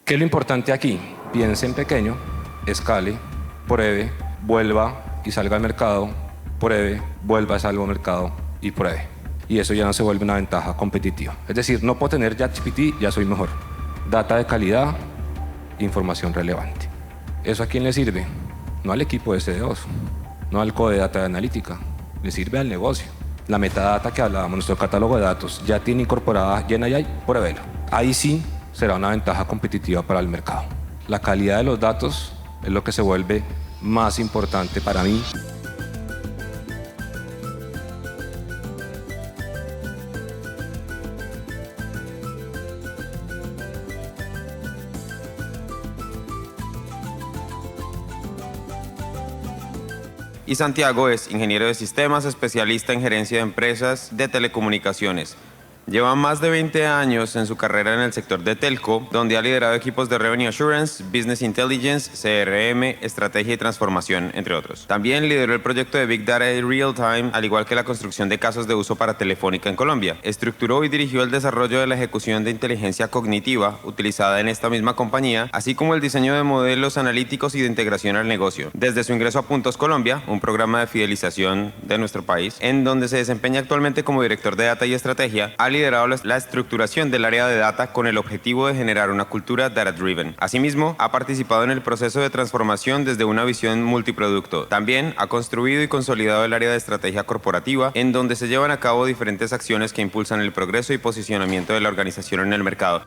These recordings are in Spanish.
¿Qué es lo importante aquí? Piense en pequeño, escale, pruebe, vuelva y salga al mercado, pruebe, vuelva, salga al mercado y pruebe. Y eso ya no se vuelve una ventaja competitiva. Es decir, no puedo tener ChatGPT, ya soy mejor. Data de calidad, información relevante. ¿Eso a quién le sirve? No al equipo de CD2, no al code de data de analítica, le sirve al negocio. La metadata que hablábamos, nuestro catálogo de datos, ya tiene incorporada GenAI, pruébelo. Ahí sí será una ventaja competitiva para el mercado. La calidad de los datos es lo que se vuelve más importante para mí. Y Santiago es ingeniero de sistemas, especialista en gerencia de empresas de telecomunicaciones. Lleva más de 20 años en su carrera en el sector de telco, donde ha liderado equipos de Revenue Assurance, Business Intelligence, CRM, Estrategia y Transformación, entre otros. También lideró el proyecto de Big Data y Real Time, al igual que la construcción de casos de uso para Telefónica en Colombia. Estructuró y dirigió el desarrollo de la ejecución de inteligencia cognitiva utilizada en esta misma compañía, así como el diseño de modelos analíticos y de integración al negocio. Desde su ingreso a Puntos Colombia, un programa de fidelización de nuestro país, en donde se desempeña actualmente como director de Data y Estrategia, ha liderado la estructuración del área de data con el objetivo de generar una cultura data-driven. Asimismo, ha participado en el proceso de transformación desde una visión multiproducto. También ha construido y consolidado el área de estrategia corporativa, en donde se llevan a cabo diferentes acciones que impulsan el progreso y posicionamiento de la organización en el mercado.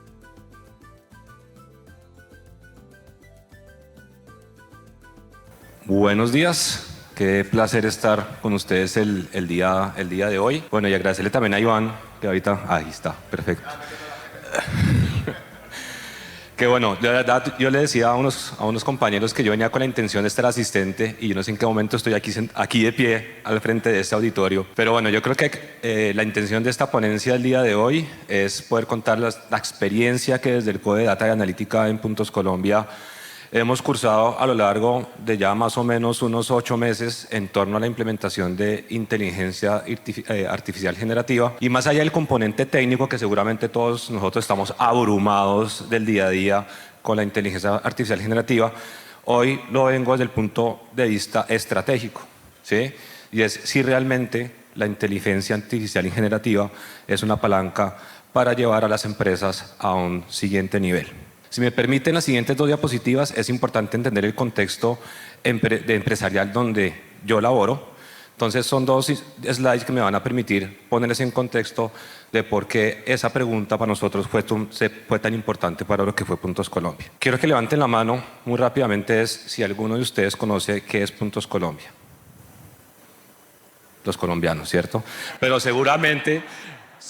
Buenos días. Qué placer estar con ustedes el día de hoy. Bueno, y agradecerle también a Iván, que ahorita... Ahí está, perfecto. Que bueno, de verdad, yo le decía a unos compañeros que yo venía con la intención de estar asistente y yo no sé en qué momento estoy aquí de pie al frente de este auditorio. Pero bueno, yo creo que la intención de esta ponencia del día de hoy es poder contar la experiencia que desde el Code de Data y Analítica en Puntos Colombia hemos cursado a lo largo de ya más o menos unos 8 meses en torno a la implementación de inteligencia artificial generativa. Y más allá del componente técnico, que seguramente todos nosotros estamos abrumados del día a día con la inteligencia artificial generativa, hoy lo vengo desde el punto de vista estratégico, ¿sí? Y es si realmente la inteligencia artificial y generativa es una palanca para llevar a las empresas a un siguiente nivel. Si me permiten las siguientes 2 diapositivas, es importante entender el contexto empresarial donde yo laboro. Entonces son 2 slides que me van a permitir ponerles en contexto de por qué esa pregunta para nosotros fue tan importante para lo que fue Puntos Colombia. Quiero que levanten la mano muy rápidamente si alguno de ustedes conoce qué es Puntos Colombia. Los colombianos, ¿cierto? Pero seguramente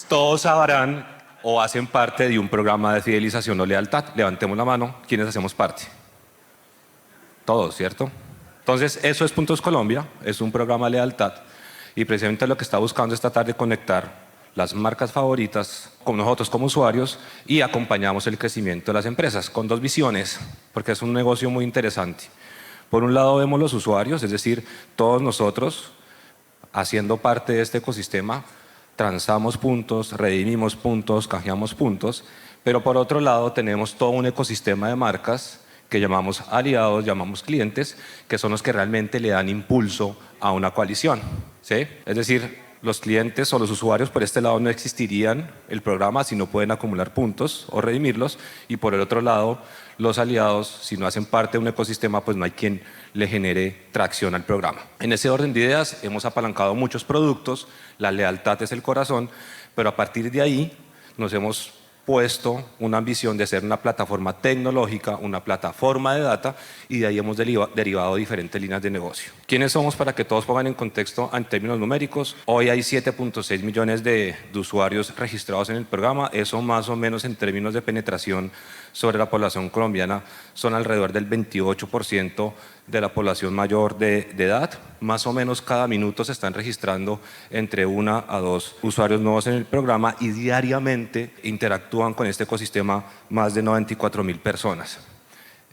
todos sabrán o hacen parte de un programa de fidelización o lealtad. Levantemos la mano, ¿quiénes hacemos parte? Todos, ¿cierto? Entonces, eso es Puntos Colombia, es un programa de lealtad y precisamente lo que está buscando es tratar de conectar las marcas favoritas con nosotros como usuarios y acompañamos el crecimiento de las empresas con 2 visiones, porque es un negocio muy interesante. Por un lado vemos los usuarios, es decir, todos nosotros haciendo parte de este ecosistema, transamos puntos, redimimos puntos, canjeamos puntos, pero por otro lado tenemos todo un ecosistema de marcas que llamamos aliados, llamamos clientes, que son los que realmente le dan impulso a una coalición, ¿sí? Es decir, los clientes o los usuarios por este lado no existirían el programa si no pueden acumular puntos o redimirlos, y por el otro lado los aliados, si no hacen parte de un ecosistema, pues no hay quien le genere tracción al programa. En ese orden de ideas hemos apalancado muchos productos, la lealtad es el corazón, pero a partir de ahí nos hemos puesto una ambición de ser una plataforma tecnológica, una plataforma de data, y de ahí hemos derivado diferentes líneas de negocio. ¿Quiénes somos para que todos pongan en contexto en términos numéricos? Hoy hay 7.6 millones de usuarios registrados en el programa, eso más o menos en términos de penetración sobre la población colombiana son alrededor del 28% de la población mayor de edad. Más o menos cada minuto se están registrando entre 1 a 2 usuarios nuevos en el programa y diariamente interactúan con este ecosistema más de 94.000 personas.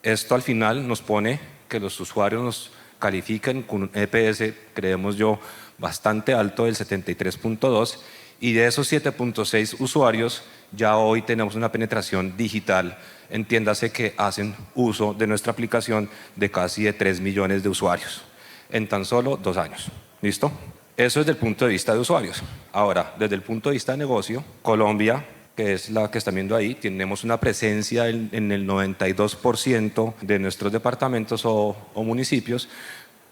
Esto al final nos pone que los usuarios nos califican con un EPS, creemos yo, bastante alto del 73.2, y de esos 7.6 usuarios ya hoy tenemos una penetración digital, entiéndase que hacen uso de nuestra aplicación de casi de 3 millones de usuarios en tan solo 2 años. ¿Listo? Eso desde el punto de vista de usuarios. Ahora, desde el punto de vista de negocio, Colombia, que es la que están viendo ahí, tenemos una presencia en el 92% de nuestros departamentos o municipios,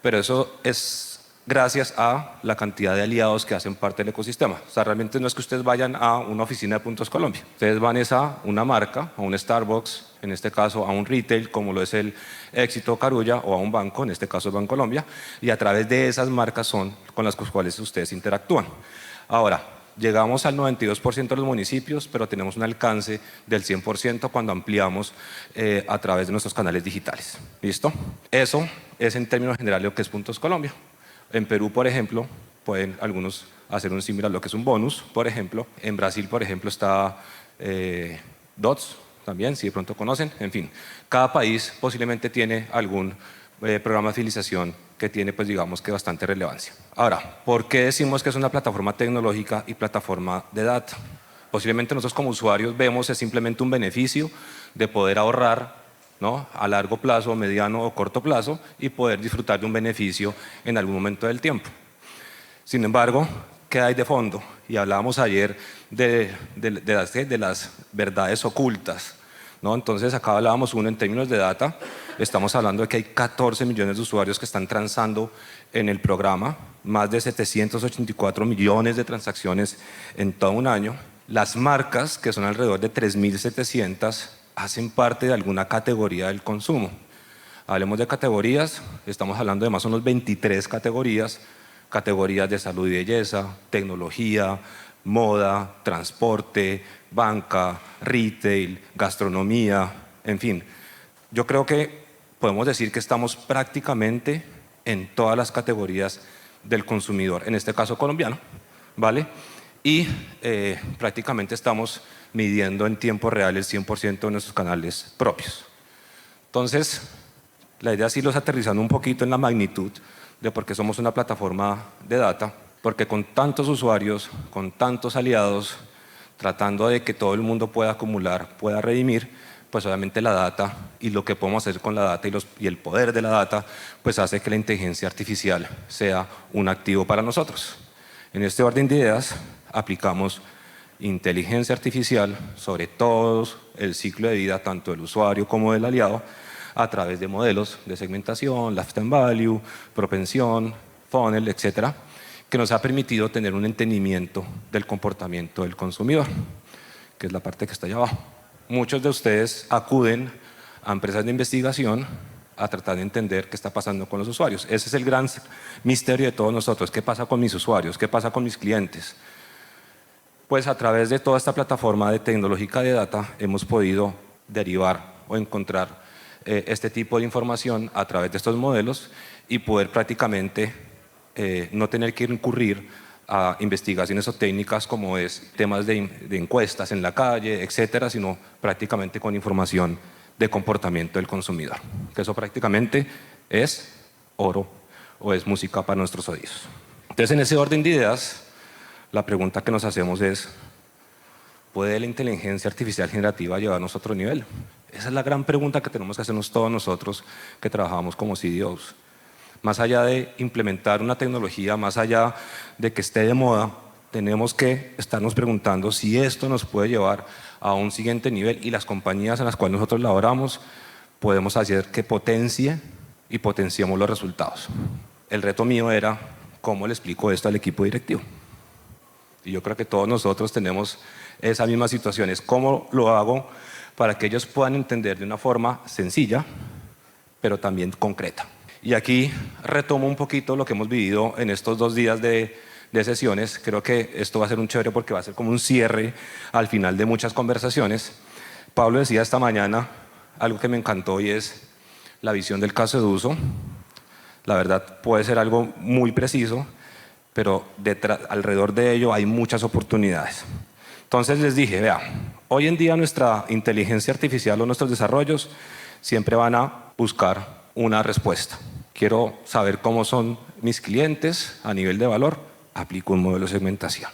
pero eso es gracias a la cantidad de aliados que hacen parte del ecosistema. O sea, realmente no es que ustedes vayan a una oficina de Puntos Colombia. Ustedes van a una marca, a un Starbucks, en este caso a un retail, como lo es el Éxito Carulla, o a un banco, en este caso es Bancolombia, y a través de esas marcas son con las cuales ustedes interactúan. Ahora, llegamos al 92% de los municipios, pero tenemos un alcance del 100% cuando ampliamos a través de nuestros canales digitales. ¿Listo? Eso es en términos generales lo que es Puntos Colombia. En Perú, por ejemplo, pueden algunos hacer un similar a lo que es un bonus, por ejemplo. En Brasil, por ejemplo, está DOTS, también, si de pronto conocen. En fin, cada país posiblemente tiene algún programa de fidelización que tiene, pues digamos que bastante relevancia. Ahora, ¿por qué decimos que es una plataforma tecnológica y plataforma de data? Posiblemente nosotros como usuarios vemos es simplemente un beneficio de poder ahorrar, ¿no?, a largo plazo, mediano o corto plazo, y poder disfrutar de un beneficio en algún momento del tiempo. Sin embargo, ¿qué hay de fondo? Y hablábamos ayer de las verdades ocultas, ¿no? Entonces acá hablábamos uno en términos de data, estamos hablando de que hay 14 millones de usuarios que están transando en el programa, más de 784 millones de transacciones en todo un año. Las marcas, que son alrededor de 3.700, hacen parte de alguna categoría del consumo. Hablemos de categorías, estamos hablando de más o menos 23 categorías de salud y belleza, tecnología, moda, transporte, banca, retail, gastronomía, en fin. Yo creo que podemos decir que estamos prácticamente en todas las categorías del consumidor, en este caso colombiano, ¿vale? Y prácticamente estamos midiendo en tiempo real el 100% de nuestros canales propios. Entonces, la idea es irlos aterrizando un poquito en la magnitud de por qué somos una plataforma de data, porque con tantos usuarios, con tantos aliados, tratando de que todo el mundo pueda acumular, pueda redimir, pues obviamente la data y lo que podemos hacer con la data y el poder de la data, pues hace que la inteligencia artificial sea un activo para nosotros. En este orden de ideas, aplicamos inteligencia artificial sobre todo el ciclo de vida, tanto del usuario como del aliado, a través de modelos de segmentación, lifetime value, propensión, funnel, etcétera, que nos ha permitido tener un entendimiento del comportamiento del consumidor, que es la parte que está allá abajo. Muchos de ustedes acuden a empresas de investigación a tratar de entender qué está pasando con los usuarios. Ese es el gran misterio de todos nosotros. ¿Qué pasa con mis usuarios? ¿Qué pasa con mis clientes? Pues a través de toda esta plataforma de tecnológica de data hemos podido derivar o encontrar este tipo de información a través de estos modelos y poder prácticamente no tener que incurrir a investigaciones o técnicas como es temas de encuestas en la calle, etcétera, sino prácticamente con información de comportamiento del consumidor, que eso prácticamente es oro o es música para nuestros oídos. Entonces, en ese orden de ideas, la pregunta que nos hacemos es, ¿puede la inteligencia artificial generativa llevarnos a otro nivel? Esa es la gran pregunta que tenemos que hacernos todos nosotros que trabajamos como CDOs. Más allá de implementar una tecnología, más allá de que esté de moda, tenemos que estarnos preguntando si esto nos puede llevar a un siguiente nivel y las compañías en las cuales nosotros laboramos podemos hacer que potencie y potenciemos los resultados. El reto mío era cómo le explico esto al equipo directivo. Y yo creo que todos nosotros tenemos esas mismas situaciones. ¿Cómo lo hago para que ellos puedan entender de una forma sencilla, pero también concreta? Y aquí retomo un poquito lo que hemos vivido en estos 2 días de sesiones. Creo que esto va a ser un chévere porque va a ser como un cierre al final de muchas conversaciones. Pablo decía esta mañana algo que me encantó y es la visión del caso de uso. La verdad puede ser algo muy preciso, pero alrededor de ello hay muchas oportunidades. Entonces les dije, vea, hoy en día nuestra inteligencia artificial o nuestros desarrollos siempre van a buscar una respuesta. Quiero saber cómo son mis clientes a nivel de valor, aplico un modelo de segmentación.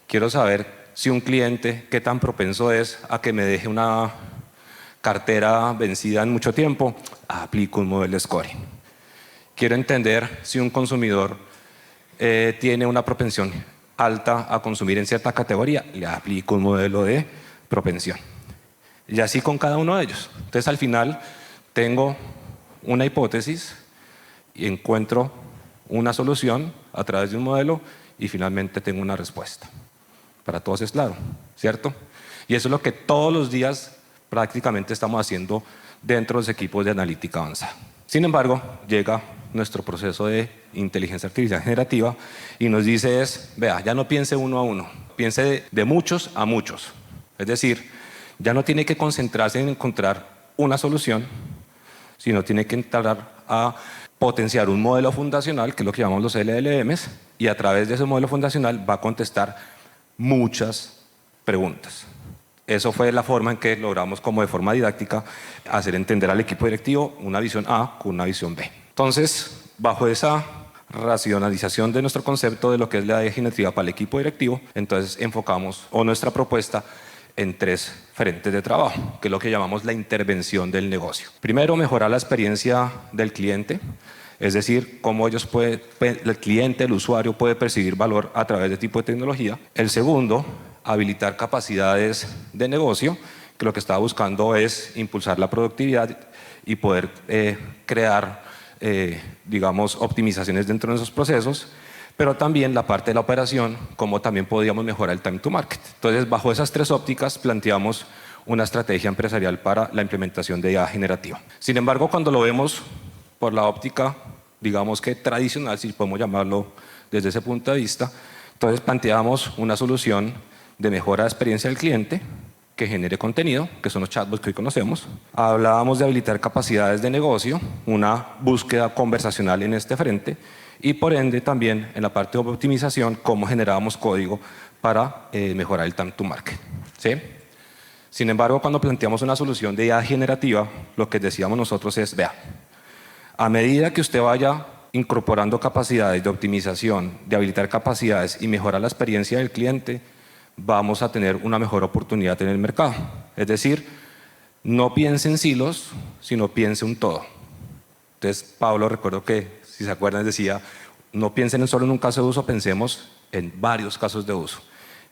Quiero saber si un cliente, qué tan propenso es a que me deje una cartera vencida en mucho tiempo, aplico un modelo de scoring. Quiero entender si un consumidor tiene una propensión alta a consumir en cierta categoría, le aplico un modelo de propensión. Y así con cada uno de ellos. Entonces al final tengo una hipótesis y encuentro una solución a través de un modelo y finalmente tengo una respuesta. Para todos es claro, ¿cierto? Y eso es lo que todos los días prácticamente estamos haciendo dentro de los equipos de analítica avanzada. Sin embargo, llega nuestro proceso de inteligencia artificial generativa y nos dice vea, ya no piense uno a uno, piense de muchos a muchos. Es decir, ya no tiene que concentrarse en encontrar una solución, sino tiene que entrar a potenciar un modelo fundacional, que es lo que llamamos los LLMs, y a través de ese modelo fundacional va a contestar muchas preguntas. Eso fue la forma en que logramos, como de forma didáctica, hacer entender al equipo directivo una visión A con una visión B. Entonces, bajo esa racionalización de nuestro concepto de lo que es la IA generativa para el equipo directivo, entonces enfocamos nuestra propuesta en 3 frentes de trabajo, que es lo que llamamos la intervención del negocio. Primero, mejorar la experiencia del cliente, es decir, cómo el cliente, el usuario puede percibir valor a través de este tipo de tecnología. El segundo, habilitar capacidades de negocio, que lo que está buscando es impulsar la productividad y poder crear, digamos, optimizaciones dentro de esos procesos, pero también la parte de la operación, cómo también podríamos mejorar el time to market. Entonces, bajo esas 3 ópticas planteamos una estrategia empresarial para la implementación de IA generativa. Sin embargo, cuando lo vemos por la óptica, digamos que tradicional, si podemos llamarlo desde ese punto de vista, entonces planteamos una solución de mejora de experiencia del cliente que genere contenido, que son los chatbots que hoy conocemos. Hablábamos de habilitar capacidades de negocio, una búsqueda conversacional en este frente, y por ende también en la parte de optimización, cómo generábamos código para mejorar el time to market. ¿Sí? Sin embargo, cuando planteamos una solución de IA generativa, lo que decíamos nosotros es, vea, a medida que usted vaya incorporando capacidades de optimización, de habilitar capacidades y mejorar la experiencia del cliente, vamos a tener una mejor oportunidad en el mercado. Es decir, no piense en silos, sino piense un todo. Entonces, Pablo, recuerdo que, si se acuerdan, decía, no piensen solo en un caso de uso, pensemos en varios casos de uso.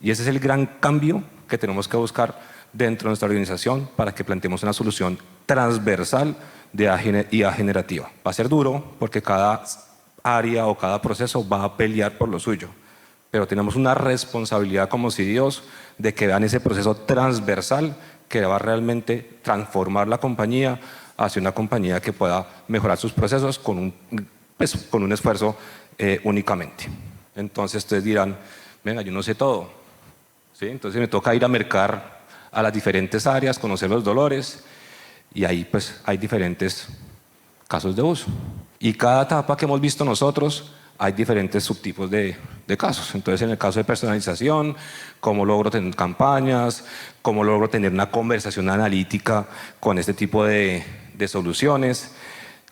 Y ese es el gran cambio que tenemos que buscar dentro de nuestra organización para que planteemos una solución transversal de IA generativa. Va a ser duro porque cada área o cada proceso va a pelear por lo suyo, pero tenemos una responsabilidad como CEOs de que vean ese proceso transversal que va a realmente transformar la compañía hacia una compañía que pueda mejorar sus procesos con un esfuerzo únicamente. Entonces ustedes dirán, venga, yo no sé todo, ¿sí? Entonces me toca ir a mercar a las diferentes áreas, conocer los dolores, y ahí pues hay diferentes casos de uso. Y cada etapa que hemos visto nosotros, hay diferentes subtipos de casos. Entonces, en el caso de personalización, cómo logro tener campañas, cómo logro tener una conversación analítica con este tipo de soluciones,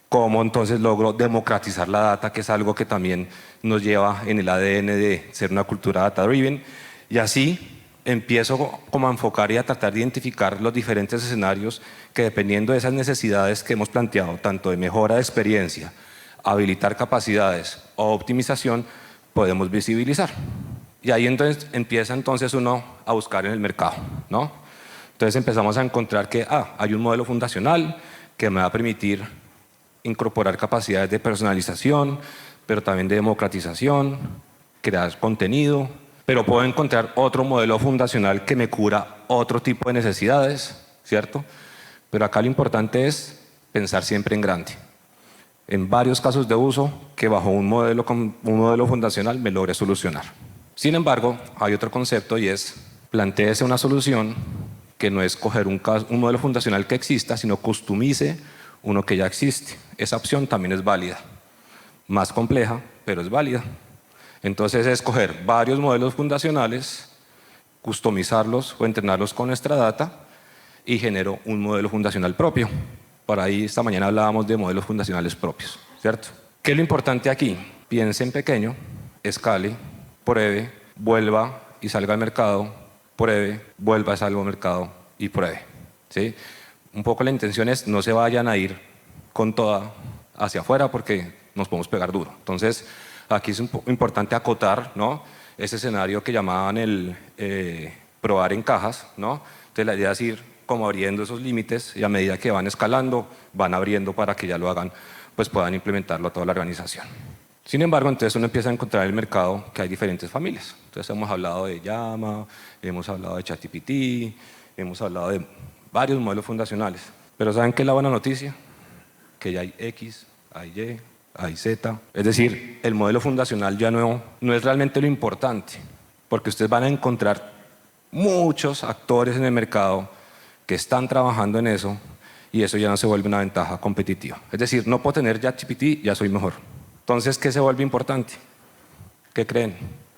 cómo entonces logro democratizar la data, que es algo que también nos lleva en el ADN de ser una cultura data-driven. Y así empiezo como a enfocar y a tratar de identificar los diferentes escenarios que, dependiendo de esas necesidades que hemos planteado, tanto de mejora de experiencia, habilitar capacidades o optimización, podemos visibilizar. Y ahí entonces empieza uno a buscar en el mercado, ¿no? Entonces empezamos a encontrar que hay un modelo fundacional que me va a permitir incorporar capacidades de personalización, pero también de democratización, crear contenido, pero puedo encontrar otro modelo fundacional que me cubra otro tipo de necesidades, ¿cierto? Pero acá lo importante es pensar siempre en grande. En varios casos de uso que bajo un modelo fundacional me logre solucionar. Sin embargo, hay otro concepto y es, plantéese una solución que no es coger un modelo fundacional que exista, sino customice uno que ya existe. Esa opción también es válida. Más compleja, pero es válida. Entonces es coger varios modelos fundacionales, customizarlos o entrenarlos con nuestra data y genero un modelo fundacional propio. Por ahí esta mañana hablábamos de modelos fundacionales propios, ¿cierto? ¿Qué es lo importante aquí? Piense en pequeño, escale, pruebe, vuelva y salga al mercado pruebe, vuelva a salir al mercado y pruebe, ¿sí? Un poco la intención es no se vayan a ir con toda hacia afuera porque nos podemos pegar duro. Entonces, aquí es importante acotar, ¿no?, ese escenario que llamaban el probar en cajas, ¿no? Entonces, la idea es ir como abriendo esos límites y a medida que van escalando, van abriendo para que ya lo hagan, pues puedan implementarlo a toda la organización. Sin embargo, entonces uno empieza a encontrar en el mercado que hay diferentes familias. Entonces hemos hablado de Llama, hemos hablado de ChatGPT, hemos hablado de varios modelos fundacionales. Pero ¿saben qué es la buena noticia? Que ya hay X, hay Y, hay Z. Es decir, el modelo fundacional ya no es realmente lo importante, porque ustedes van a encontrar muchos actores en el mercado que están trabajando en eso y eso ya no se vuelve una ventaja competitiva. Es decir, no puedo tener ChatGPT, ya soy mejor. Entonces, ¿qué se vuelve importante? ¿Qué creen?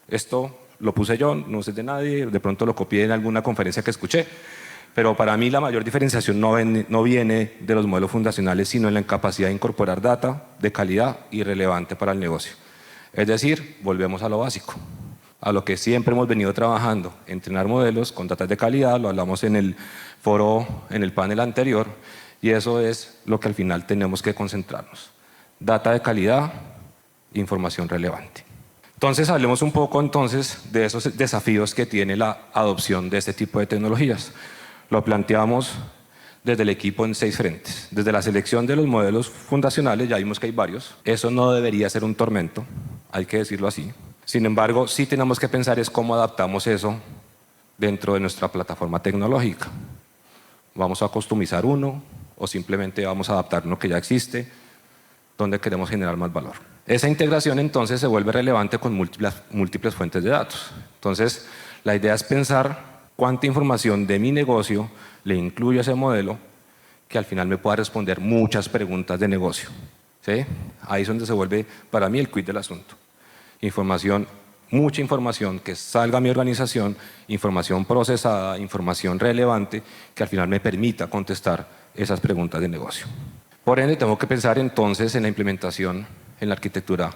Esto lo puse yo, no sé de nadie, de pronto lo copié en alguna conferencia que escuché, pero para mí la mayor diferenciación no viene de los modelos fundacionales, sino en la capacidad de incorporar data de calidad y relevante para el negocio. Es decir, volvemos a lo básico, a lo que siempre hemos venido trabajando, entrenar modelos con datos de calidad, lo hablamos en el foro, en el panel anterior, y eso es lo que al final tenemos que concentrarnos. Data de calidad, información relevante. Entonces, hablemos un poco entonces de esos desafíos que tiene la adopción de este tipo de tecnologías. Lo planteamos desde el equipo en 6 frentes. Desde la selección de los modelos fundacionales, ya vimos que hay varios. Eso no debería ser un tormento, hay que decirlo así. Sin embargo, sí tenemos que pensar es cómo adaptamos eso dentro de nuestra plataforma tecnológica. ¿Vamos a customizar uno o simplemente vamos a adaptar uno que ya existe? ¿Dónde queremos generar más valor? Esa integración entonces se vuelve relevante con múltiples fuentes de datos. Entonces, la idea es pensar cuánta información de mi negocio le incluyo a ese modelo que al final me pueda responder muchas preguntas de negocio, ¿sí? Ahí es donde se vuelve para mí el quid del asunto. Información, mucha información que salga a mi organización, información procesada, información relevante que al final me permita contestar esas preguntas de negocio. Por ende, tengo que pensar entonces en la implementación en la arquitectura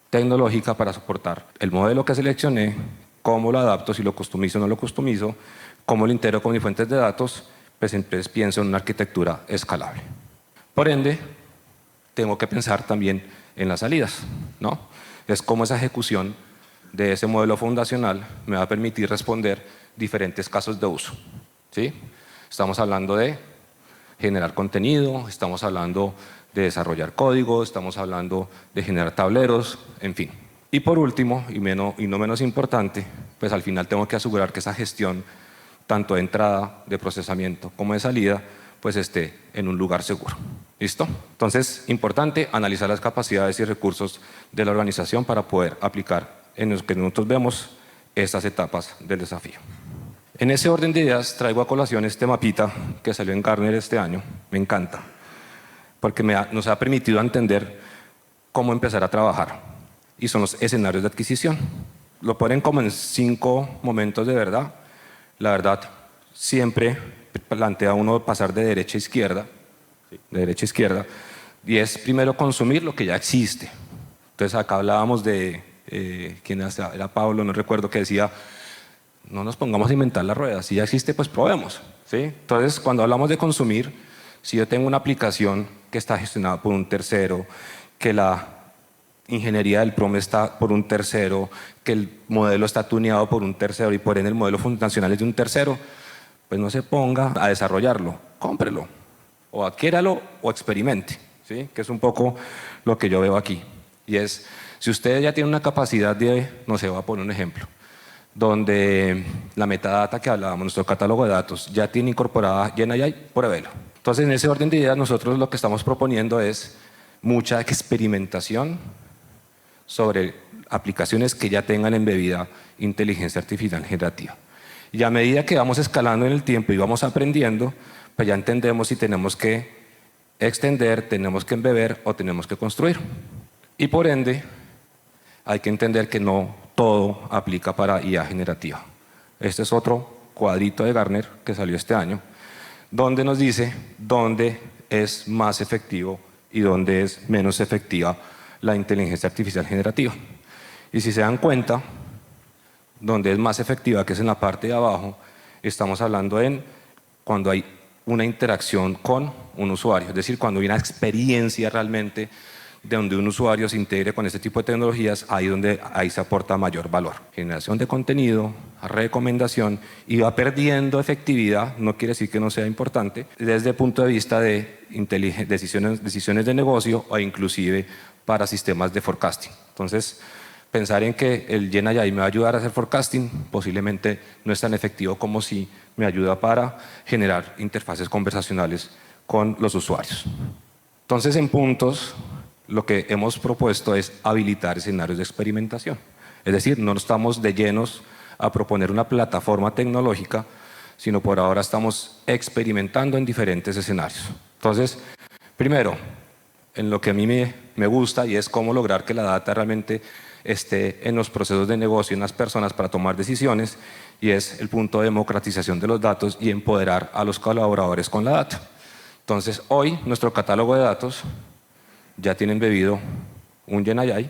tecnológica para soportar el modelo que seleccioné, cómo lo adapto, si lo customizo o no lo customizo, cómo lo integro con mis fuentes de datos, pues entonces pienso en una arquitectura escalable. Por ende, tengo que pensar también en las salidas, ¿no? Es cómo esa ejecución de ese modelo fundacional me va a permitir responder diferentes casos de uso, ¿sí? Estamos hablando de generar contenido, estamos hablando de desarrollar código, estamos hablando de generar tableros, en fin. Y por último, y no menos importante, pues al final tengo que asegurar que esa gestión, tanto de entrada, de procesamiento como de salida, pues esté en un lugar seguro. ¿Listo? Entonces, importante analizar las capacidades y recursos de la organización para poder aplicar en los que nosotros vemos estas etapas del desafío. En ese orden de ideas traigo a colación este mapita que salió en Gartner este año. Me encanta, porque nos ha permitido entender cómo empezar a trabajar. Y son los escenarios de adquisición. Lo ponen como en 5 momentos de verdad. La verdad, siempre plantea uno pasar de derecha a izquierda, y es primero consumir lo que ya existe. Entonces acá hablábamos de, ¿quién era Pablo? No recuerdo, que decía, no nos pongamos a inventar la rueda, si ya existe, pues probemos, ¿sí? Entonces, cuando hablamos de consumir, si yo tengo una aplicación que está gestionada por un tercero, que la ingeniería del PROM está por un tercero, que el modelo está tuneado por un tercero y por ende el modelo fundacional es de un tercero, pues no se ponga a desarrollarlo, cómprelo, o adquiéralo o experimente, ¿sí? Que es un poco lo que yo veo aquí. Y es, si ustedes ya tienen una capacidad de, no sé, voy a poner un ejemplo, donde la metadata que hablábamos, nuestro catálogo de datos, ya tiene incorporada GenAI, pruébelo. Entonces, en ese orden de ideas, nosotros lo que estamos proponiendo es mucha experimentación sobre aplicaciones que ya tengan embebida inteligencia artificial generativa. Y a medida que vamos escalando en el tiempo y vamos aprendiendo, pues ya entendemos si tenemos que extender, tenemos que embeber o tenemos que construir. Y por ende, hay que entender que no todo aplica para IA generativa. Este es otro cuadrito de Gartner que salió este año, donde nos dice dónde es más efectivo y dónde es menos efectiva la inteligencia artificial generativa. Y si se dan cuenta, donde es más efectiva, que es en la parte de abajo, estamos hablando en cuando hay una interacción con un usuario, es decir, cuando hay una experiencia realmente de donde un usuario se integre con este tipo de tecnologías, ahí se aporta mayor valor. Generación de contenido, recomendación, y va perdiendo efectividad, no quiere decir que no sea importante, desde el punto de vista de decisiones de negocio o inclusive para sistemas de forecasting. Entonces, pensar en que el GenAI me va a ayudar a hacer forecasting posiblemente no es tan efectivo como si me ayuda para generar interfaces conversacionales con los usuarios. Entonces, en puntos, lo que hemos propuesto es habilitar escenarios de experimentación. Es decir, no estamos de llenos a proponer una plataforma tecnológica, sino por ahora estamos experimentando en diferentes escenarios. Entonces, primero, en lo que a mí me gusta y es cómo lograr que la data realmente esté en los procesos de negocio, en las personas para tomar decisiones, y es el punto de democratización de los datos y empoderar a los colaboradores con la data. Entonces, hoy nuestro catálogo de datos ya tiene embebido un GenAI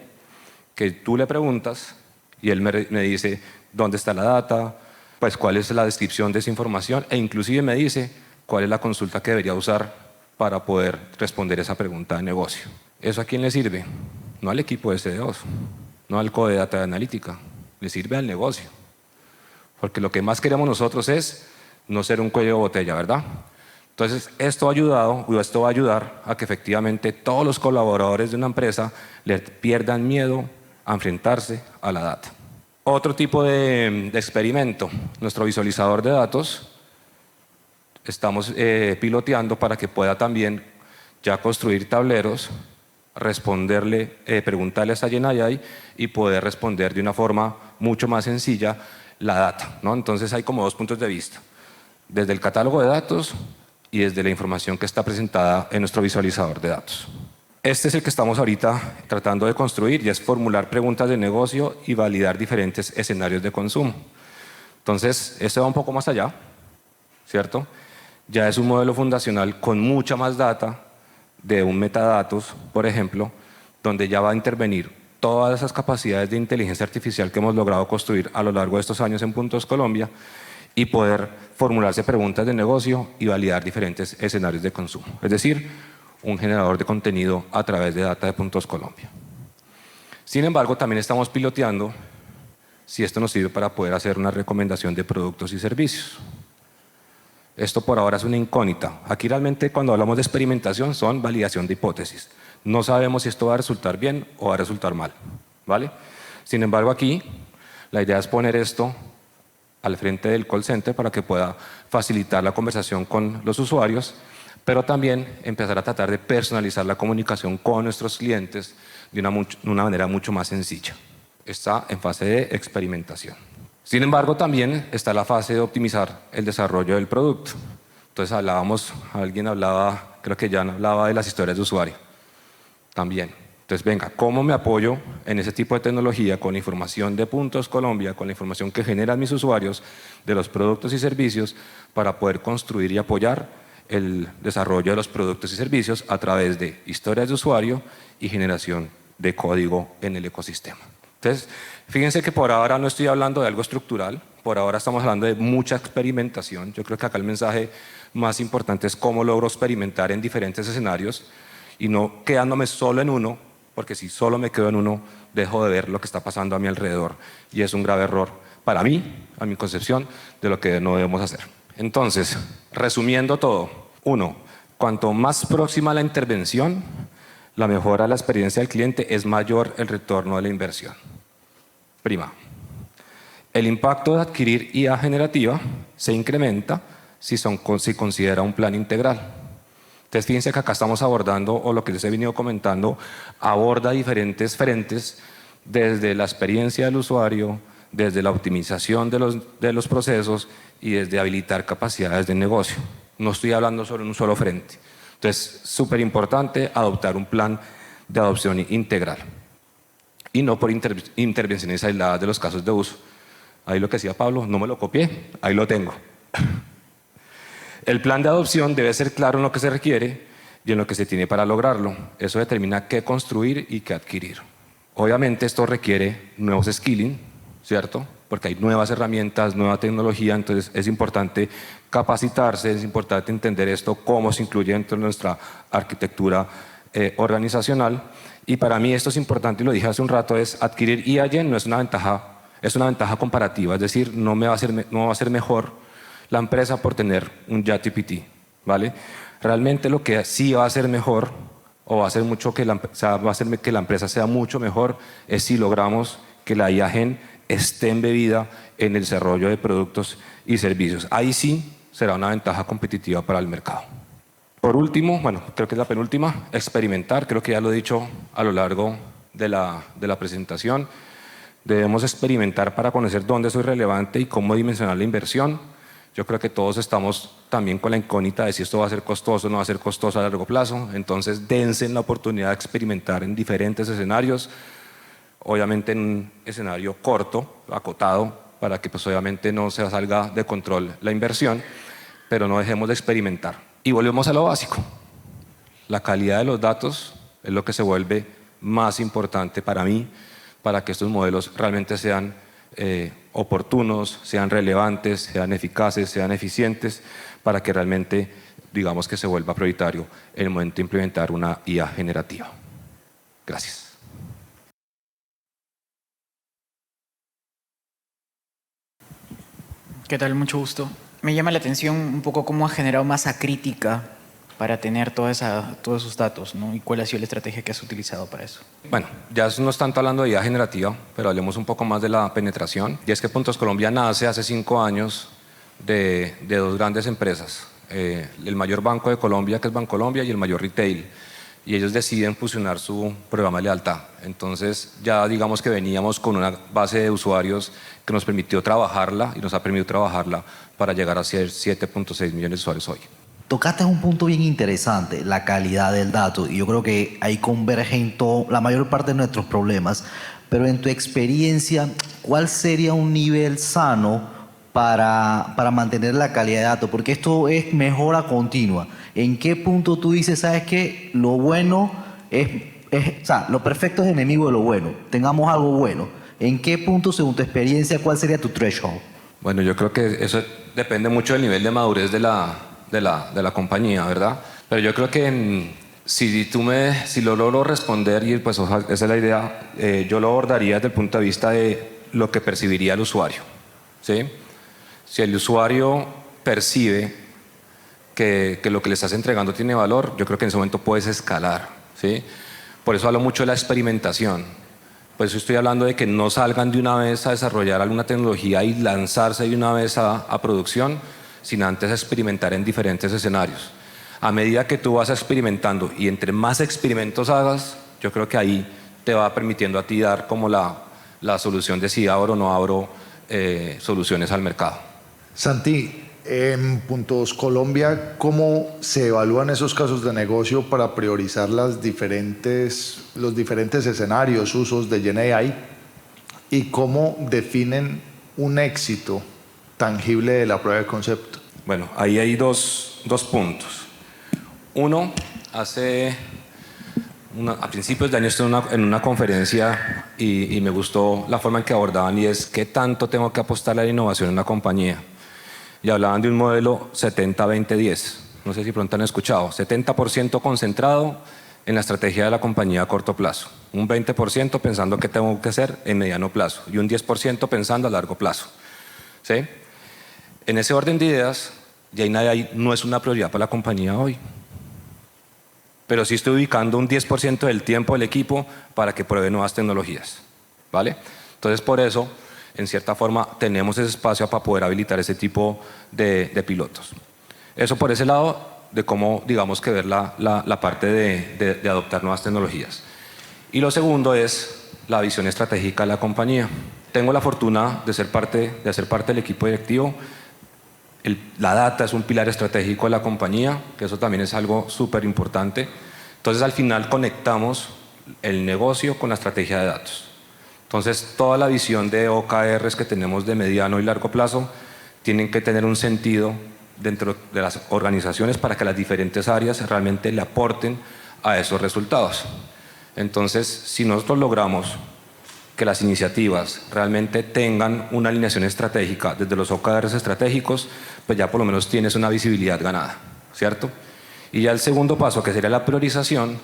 que tú le preguntas y él me dice dónde está la data, pues cuál es la descripción de esa información e inclusive me dice cuál es la consulta que debería usar para poder responder esa pregunta de negocio. ¿Eso a quién le sirve? No al equipo de CDOs, no al core de Data Analítica, le sirve al negocio. Porque lo que más queremos nosotros es no ser un cuello de botella, ¿verdad? Entonces, esto va a ayudar a que efectivamente todos los colaboradores de una empresa le pierdan miedo a enfrentarse a la data. Otro tipo de experimento, nuestro visualizador de datos, estamos piloteando para que pueda también ya construir tableros, preguntarle a esta GenAI y poder responder de una forma mucho más sencilla la data, ¿no? Entonces hay como dos puntos de vista, desde el catálogo de datos y desde la información que está presentada en nuestro visualizador de datos. Este es el que estamos ahorita tratando de construir y es formular preguntas de negocio y validar diferentes escenarios de consumo. Entonces, esto va un poco más allá, ¿cierto? Ya es un modelo fundacional con mucha más data de un metadatos, por ejemplo, donde ya va a intervenir todas esas capacidades de inteligencia artificial que hemos logrado construir a lo largo de estos años en Puntos Colombia y poder formularse preguntas de negocio y validar diferentes escenarios de consumo. Es decir, un generador de contenido a través de data de Puntos Colombia. Sin embargo, también estamos piloteando si esto nos sirve para poder hacer una recomendación de productos y servicios. Esto por ahora es una incógnita. Aquí realmente cuando hablamos de experimentación son validación de hipótesis. No sabemos si esto va a resultar bien o va a resultar mal, ¿vale? Sin embargo, aquí la idea es poner esto al frente del call center para que pueda facilitar la conversación con los usuarios, pero también empezar a tratar de personalizar la comunicación con nuestros clientes de una manera mucho más sencilla. Está en fase de experimentación. Sin embargo, también está la fase de optimizar el desarrollo del producto. Entonces alguien hablaba, creo que Jan hablaba de las historias de usuario. También. Entonces, venga, ¿cómo me apoyo en ese tipo de tecnología con la información de Puntos Colombia, con la información que generan mis usuarios de los productos y servicios para poder construir y apoyar el desarrollo de los productos y servicios a través de historias de usuario y generación de código en el ecosistema? Entonces, fíjense que por ahora no estoy hablando de algo estructural, por ahora estamos hablando de mucha experimentación. Yo creo que acá el mensaje más importante es cómo logro experimentar en diferentes escenarios y no quedándome solo en uno, porque si solo me quedo en uno, dejo de ver lo que está pasando a mi alrededor y es un grave error para mí, a mi concepción, de lo que no debemos hacer. Entonces, resumiendo todo, 1, cuanto más próxima la intervención, la mejora de la experiencia del cliente es mayor el retorno de la inversión. Prima. El impacto de adquirir IA generativa se incrementa si considera un plan integral. Entonces, fíjense que acá estamos abordando, o lo que les he venido comentando, aborda diferentes frentes desde la experiencia del usuario, desde la optimización de los procesos y desde habilitar capacidades de negocio. No estoy hablando solo en un solo frente. Entonces, súper importante adoptar un plan de adopción integral y no por intervenciones aisladas de los casos de uso. Ahí lo que decía Pablo, no me lo copié, ahí lo tengo. El plan de adopción debe ser claro en lo que se requiere y en lo que se tiene para lograrlo. Eso determina qué construir y qué adquirir. Obviamente esto requiere nuevos skilling, ¿cierto? porque hay nuevas herramientas, nueva tecnología, entonces es importante capacitarse, es importante entender esto, cómo se incluye dentro de nuestra arquitectura organizacional. Y para mí esto es importante, y lo dije hace un rato, es adquirir IAGEN no es una ventaja, es una ventaja comparativa, es decir, no va a ser mejor la empresa por tener un ChatGPT, ¿vale? Realmente lo que sí va a ser mejor, o va a hacer va a hacer que la empresa sea mucho mejor, es si logramos que la IAGEN esté embebida en el desarrollo de productos y servicios. Ahí sí será una ventaja competitiva para el mercado. Por último, bueno, creo que es la penúltima, experimentar. Creo que ya lo he dicho a lo largo de la presentación. Debemos experimentar para conocer dónde soy relevante y cómo dimensionar la inversión. Yo creo que todos estamos también con la incógnita de si esto va a ser costoso o no va a ser costoso a largo plazo. Entonces, dense la oportunidad de experimentar en diferentes escenarios. Obviamente en un escenario corto, acotado, para que pues obviamente no se salga de control la inversión, pero no dejemos de experimentar. Y volvemos a lo básico. La calidad de los datos es lo que se vuelve más importante para mí, para que estos modelos realmente sean oportunos, sean relevantes, sean eficaces, sean eficientes, para que realmente digamos que se vuelva prioritario en el momento de implementar una IA generativa. Gracias. ¿Qué tal? Mucho gusto. Me llama la atención un poco cómo ha generado masa crítica para tener todos esos datos, ¿no? Y cuál ha sido la estrategia que has utilizado para eso. Bueno, ya no es tanto hablando de IA generativa, pero hablemos un poco más de la penetración. Y es que Puntos Colombia nace hace 5 años de 2 grandes empresas. El mayor banco de Colombia, que es Bancolombia, y el mayor retail. Y ellos deciden fusionar su programa de lealtad. Entonces ya digamos que veníamos con una base de usuarios que nos permitió trabajarla y nos ha permitido trabajarla para llegar a ser 7.6 millones de usuarios hoy. Tocaste un punto bien interesante, la calidad del dato, y yo creo que ahí convergen la mayor parte de nuestros problemas. Pero en tu experiencia, ¿cuál sería un nivel sano para mantener la calidad de datos? Porque esto es mejora continua. ¿En qué punto tú dices, sabes qué? Lo bueno o sea, lo perfecto es enemigo de lo bueno. Tengamos algo bueno. ¿En qué punto, según tu experiencia, cuál sería tu threshold? Bueno, yo creo que eso depende mucho del nivel de madurez de la compañía, ¿verdad? Pero yo creo que si lo logro responder, y pues esa es la idea, yo lo abordaría desde el punto de vista de lo que percibiría el usuario, ¿sí? Si el usuario percibe que lo que le estás entregando tiene valor, yo creo que en ese momento puedes escalar, ¿sí? Por eso hablo mucho de la experimentación. Por eso estoy hablando de que no salgan de una vez a desarrollar alguna tecnología y lanzarse de una vez a producción, sino antes experimentar en diferentes escenarios. A medida que tú vas experimentando y entre más experimentos hagas, yo creo que ahí te va permitiendo a ti dar como la solución de si abro o no abro soluciones al mercado. Santi, en Puntos Colombia, ¿cómo se evalúan esos casos de negocio para priorizar los diferentes escenarios, usos de GenAI? ¿Y cómo definen un éxito tangible de la prueba de concepto? Bueno, ahí hay dos puntos. Uno, a principios de año estuve en una conferencia y me gustó la forma en que abordaban, y es ¿qué tanto tengo que apostar a la innovación en una compañía? Y hablaban de un modelo 70-20-10. No sé si pronto han escuchado. 70% concentrado en la estrategia de la compañía a corto plazo. Un 20% pensando qué tengo que hacer en mediano plazo. Y un 10% pensando a largo plazo. ¿Sí? En ese orden de ideas, GenAI no es una prioridad para la compañía hoy. Pero sí estoy ubicando un 10% del tiempo del equipo para que pruebe nuevas tecnologías. ¿Vale? Entonces, por eso, en cierta forma, tenemos ese espacio para poder habilitar ese tipo de pilotos. Eso por ese lado de cómo, digamos, que ver la parte de adoptar nuevas tecnologías. Y lo segundo es la visión estratégica de la compañía. Tengo la fortuna de ser parte del equipo directivo. La data es un pilar estratégico de la compañía, que eso también es algo súper importante. Entonces, al final conectamos el negocio con la estrategia de datos. Entonces, toda la visión de OKRs que tenemos de mediano y largo plazo tienen que tener un sentido dentro de las organizaciones para que las diferentes áreas realmente le aporten a esos resultados. Entonces, si nosotros logramos que las iniciativas realmente tengan una alineación estratégica desde los OKRs estratégicos, pues ya por lo menos tienes una visibilidad ganada, ¿cierto? Y ya el segundo paso, que sería la priorización,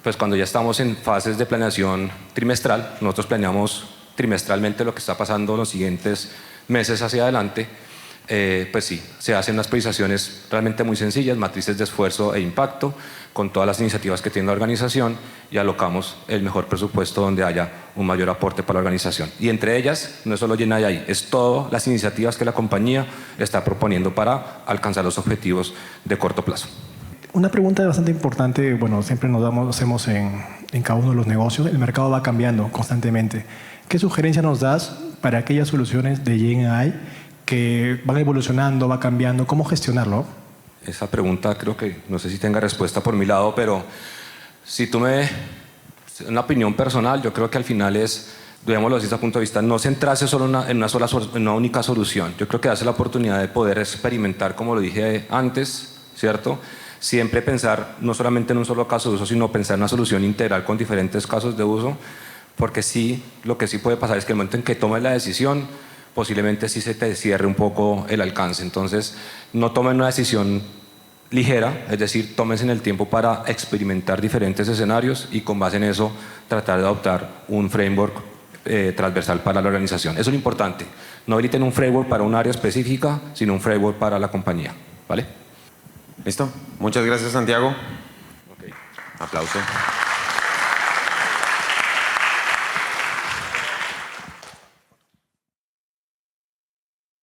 pues cuando ya estamos en fases de planeación trimestral, nosotros planeamos trimestralmente lo que está pasando en los siguientes meses hacia adelante, pues sí, se hacen las priorizaciones realmente muy sencillas, matrices de esfuerzo e impacto, con todas las iniciativas que tiene la organización y alocamos el mejor presupuesto donde haya un mayor aporte para la organización. Y entre ellas, no es solo GenAI, es todas las iniciativas que la compañía está proponiendo para alcanzar los objetivos de corto plazo. Una pregunta bastante importante, bueno, siempre hacemos en cada uno de los negocios, el mercado va cambiando constantemente. ¿Qué sugerencia nos das para aquellas soluciones de GenAI que van evolucionando, va cambiando? ¿Cómo gestionarlo? Esa pregunta creo que no sé si tenga respuesta por mi lado, pero si tú una opinión personal, yo creo que al final es, digámoslo desde ese punto de vista, no centrarse solo en una única solución. Yo creo que darse la oportunidad de poder experimentar, como lo dije antes, ¿cierto? Siempre pensar no solamente en un solo caso de uso, sino pensar en una solución integral con diferentes casos de uso, porque sí, lo que sí puede pasar es que el momento en que tomes la decisión, posiblemente sí se te cierre un poco el alcance. Entonces, no tomen una decisión ligera, es decir, tómense en el tiempo para experimentar diferentes escenarios y con base en eso tratar de adoptar un framework transversal para la organización. Eso es lo importante. No habiliten un framework para un área específica, sino un framework para la compañía. ¿Vale? ¿Listo? Muchas gracias, Santiago. Okay. Aplauso.